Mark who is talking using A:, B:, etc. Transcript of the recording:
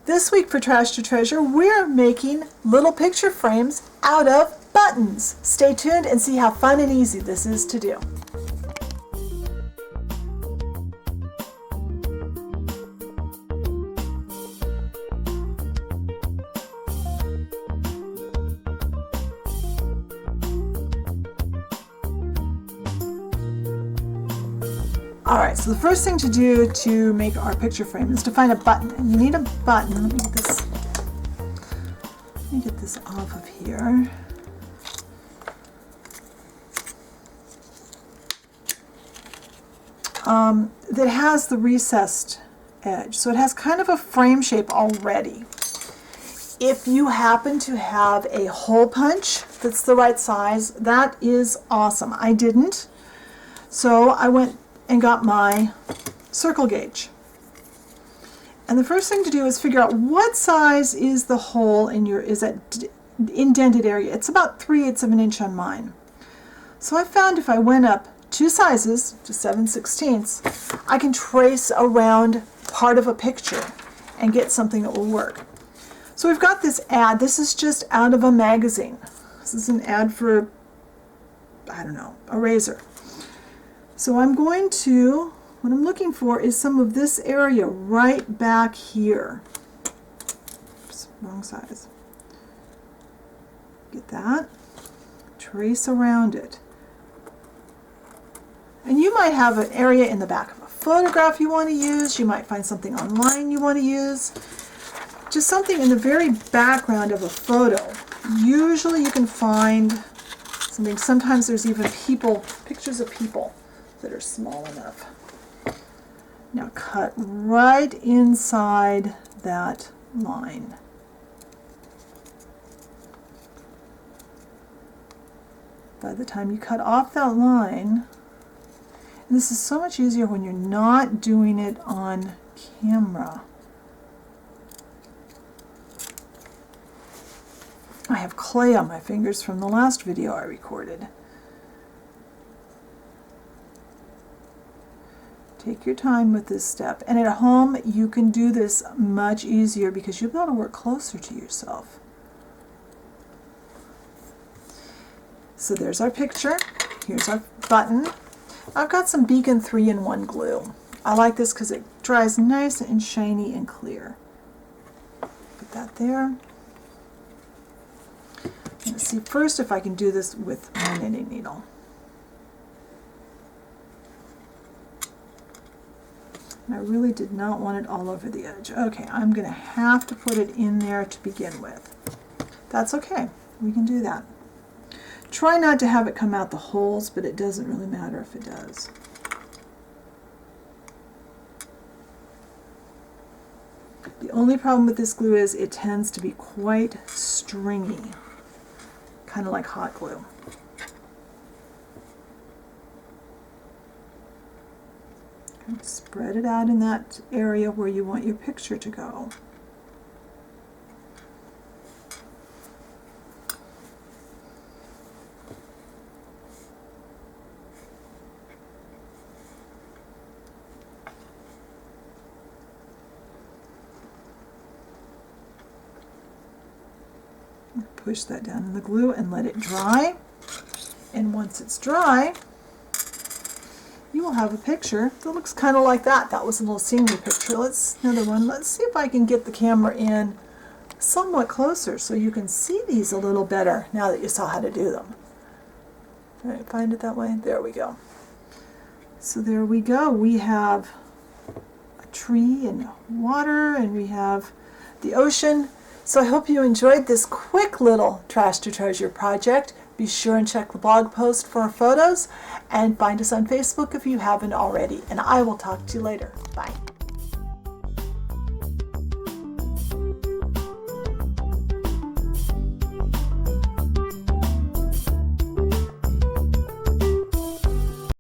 A: This week for Trash to Treasure, we're making little picture frames out of buttons. Stay tuned and see how fun and easy this is to do. Alright, so the first thing to do to make our picture frame is to find a button. And you need a button. Let me get this off of here. That has the recessed edge. So it has kind of a frame shape already. If you happen to have a hole punch that's the right size, that is awesome. I didn't. So I went and got my circle gauge. And the first thing to do is figure out what size is the hole in your, is that indented area. It's about 3/8 of an inch on mine. So I found if I went up 2 sizes to 7/16, I can trace around part of a picture and get something that will work. So we've got this ad. This is just out of a magazine. This is an ad for, I don't know, a razor. So I'm going to, what I'm looking for is some of this area right back here. Oops, wrong size. Get that? Trace around it. And you might have an area in the back of a photograph you want to use. You might find something online you want to use. Just something in the very background of a photo. Usually you can find something. Sometimes there's even people, pictures of people that are small enough. Now cut right inside that line. By the time you cut off that line, and this is so much easier when you're not doing it on camera. I have clay on my fingers from the last video I recorded. Take your time with this step. And at home, you can do this much easier because you'll be able to work closer to yourself. So there's our picture. Here's our button. I've got some Beacon 3-in-1 glue. I like this because it dries nice and shiny and clear. Put that there. Let's see first if I can do this with my knitting needle. I really did not want it all over the edge. Okay, I'm going to have to put it in there to begin with. That's okay. We can do that. Try not to have it come out the holes, but it doesn't really matter if it does. The only problem with this glue is it tends to be quite stringy, kind of like hot glue. Spread it out in that area where you want your picture to go. Push that down in the glue and let it dry. And once it's dry, you will have a picture that looks kind of like that. That was a little scenery picture. Another one. Let's see if I can get the camera in somewhat closer so you can see these a little better now that you saw how to do them. All right, find it that way. There we go. So there we go. We have a tree and water, and we have the ocean. So I hope you enjoyed this quick little Trash to Treasure project. Be sure and check the blog post for our photos, and find us on Facebook if you haven't already. And I will talk to you later. Bye.